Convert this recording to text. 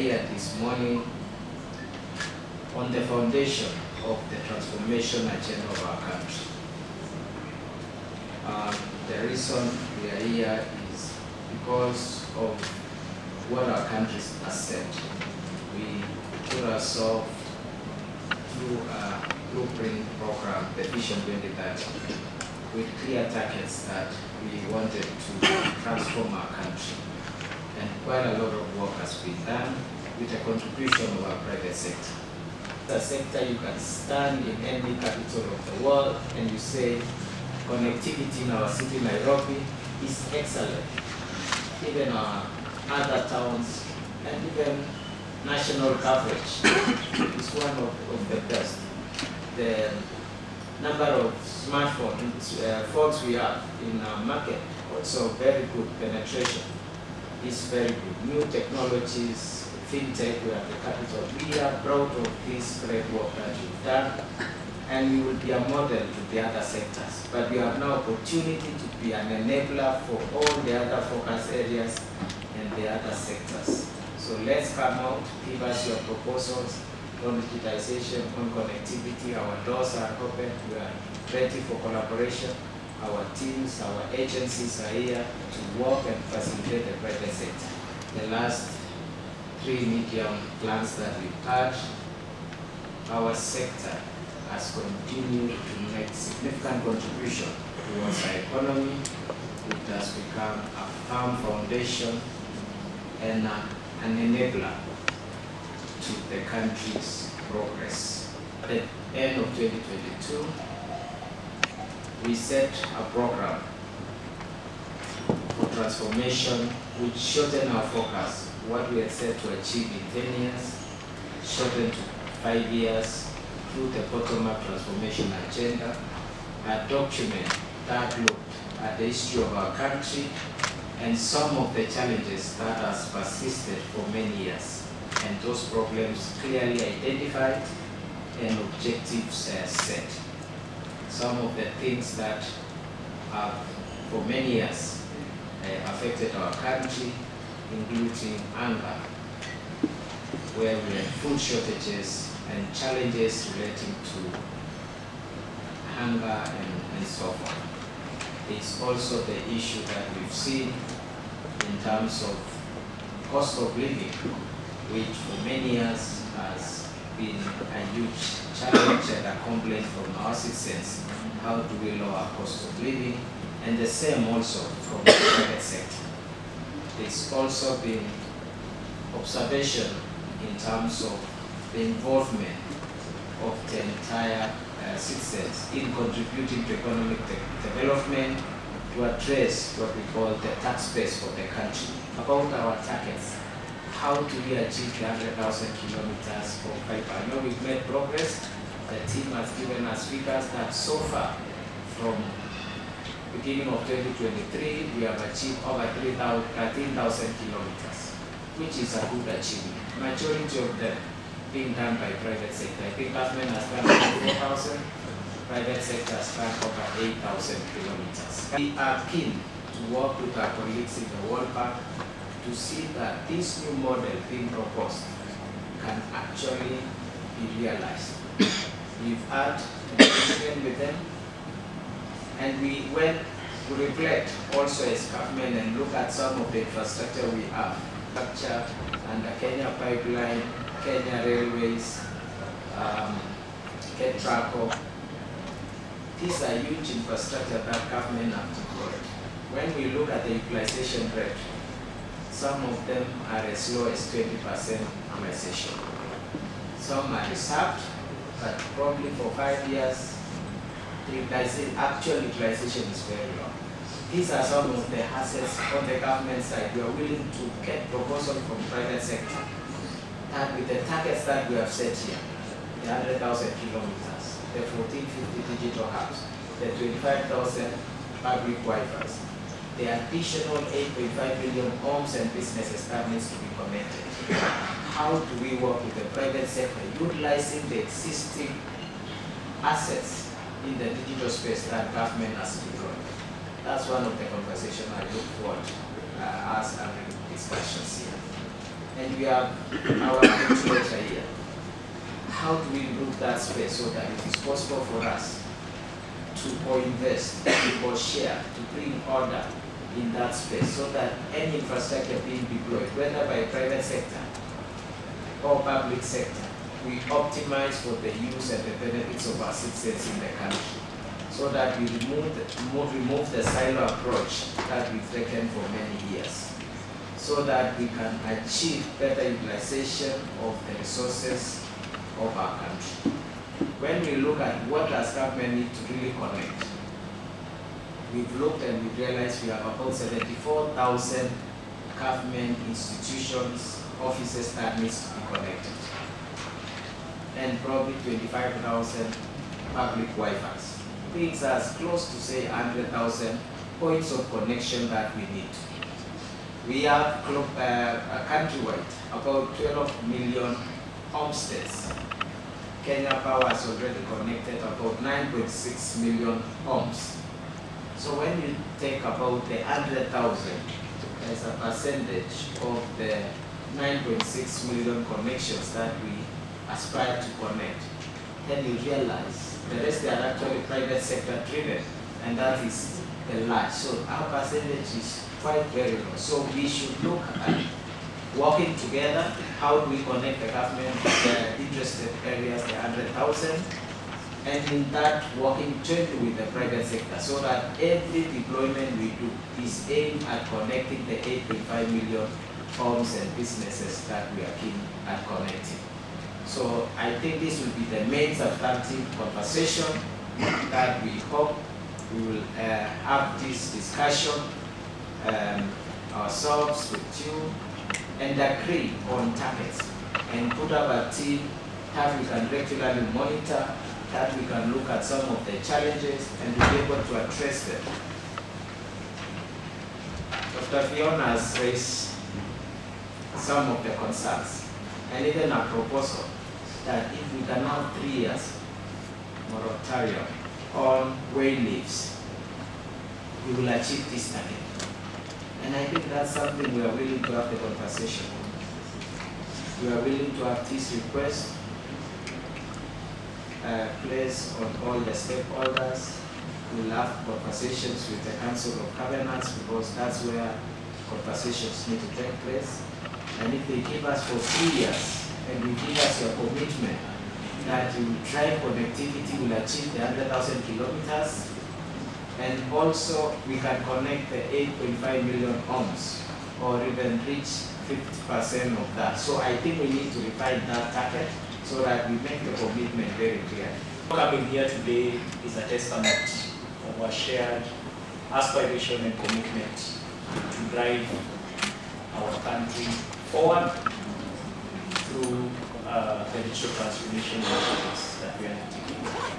here this morning on the foundation of the transformation agenda of our country. The reason we are here is because of what our country has said. We put ourselves through a blueprint program, the Vision 2030, with clear targets that we wanted to transform our country. And quite a lot of work has been done with the contribution of our private sector. The sector, you can stand in any capital of the world and you say connectivity in our city, Nairobi, is excellent. Even our other towns and even national coverage is one of the best. The number of smartphones, phones we have in our market, also very good penetration, is very good. New technologies, fintech, we are the capital. We are proud of this great work that we've done, and we will be a model to the other sectors. But we have now opportunity to be an enabler for all the other focus areas and the other sectors. So let's come out, give us your proposals on digitization, on connectivity. Our doors are open, we are ready for collaboration. Our teams, our agencies are here to work and facilitate the private sector. The last 3 medium plans that we've had, our sector has continued to make significant contribution towards our economy. It has become a firm foundation and an enabler to the country's progress. At the end of 2022, we set a program for transformation which shortened our focus. What we had set to achieve in 10 years, shortened to 5 years through the bottom-up transformation agenda, a document that looked at the history of our country and some of the challenges that has persisted for many years, and those problems clearly identified and objectives set. Some of the things that have for many years affected our country, including hunger, where we have food shortages and challenges relating to hunger and so forth. It's also the issue that we've seen in terms of cost of living, which for many years has been a huge challenge and a complaint from our citizens. How do we lower cost of living? And the same also from the private sector. There's also been observation in terms of the involvement of the entire citizens in contributing to economic development to address what we call the tax base for the country. About our targets, how do we achieve the 100,000 kilometers for fiber? I know we've made progress. The team has given us figures that so far, from beginning of 2023, we have achieved over 13,000 kilometers, which is a good achievement. Majority of them being done by private sector. I think government has done over 4,000, private sector has done over 8,000 kilometers. We are keen to work with our colleagues in the World Bank to see that this new model being proposed can actually be realized. We've had an engagement with them, and we went to reflect also as government and look at some of the infrastructure we have. Structure and the Kenya Pipeline, Kenya Railways, KETRACO. These are huge infrastructure that government have deployed. When we look at the utilization rate, some of them are as low as 20% utilization. Some are reserved, but probably for 5 years, the actual utilization is very low. These are some of the assets on the government side. We are willing to get proposal from private sector. And with the targets that we have set here, the 100,000 kilometers, the 1450 digital hubs, the 25,000 public Wi-Fi's, the additional 8.5 million homes and businesses that needs to be connected. How do we work with the private sector, utilizing the existing assets in the digital space that government has deployed? That's one of the conversations I look forward to us having discussions here. and we have our calculator here. How do we improve that space so that it is possible for us to co-invest, to co-share, to bring order in that space so that any infrastructure being deployed, whether by private sector or public sector, we optimize for the use and the benefits of our citizens in the country, so that we remove the silo approach that we've taken for many years, so that we can achieve better utilization of the resources of our country. When we look at what does government need to really connect, we've looked and we've realized we have about 74,000 government institutions, offices that needs to be connected, and probably 25,000 public Wi-Fis. Brings us close to say 100,000 points of connection that we need. We have countrywide about 12 million homesteads. Kenya Power has already connected about 9.6 million homes. So when you take about the 100,000 as a percentage of the 9.6 million connections that we aspire to connect, then you realize the rest are actually private sector driven, and that is the large. So our percentage is quite very low. So we should look at working together. How do we connect the government with the interested areas, the 100,000, and in that working jointly with the private sector, so that every deployment we do is aimed at connecting the 8.5 million homes and businesses that we are keen at connecting. So I think this will be the main substantive conversation that we hope we will have this discussion ourselves with you, and agree on targets and put up a team that we can regularly monitor, that we can look at some of the challenges and be able to address them. Dr. Fiona has raised some of the concerns and even a proposal that if we can have 3 years moratorium on way leaves, we will achieve this target. And I think that's something we are willing to have the conversation. We are willing to have this request placed on all the stakeholders. We will have conversations with the Council of Governors, because that's where conversations need to take place. And if they give us for 3 years, and you give us your commitment that you will drive connectivity, will achieve the 100,000 kilometers, and also we can connect the 8.5 million homes, or even reach 50% of that. So I think we need to refine that target so that we make the commitment very clear. Coming here today is a testament of our shared aspiration and commitment to drive our country forward through the digital transformation initiatives that we are undertaking.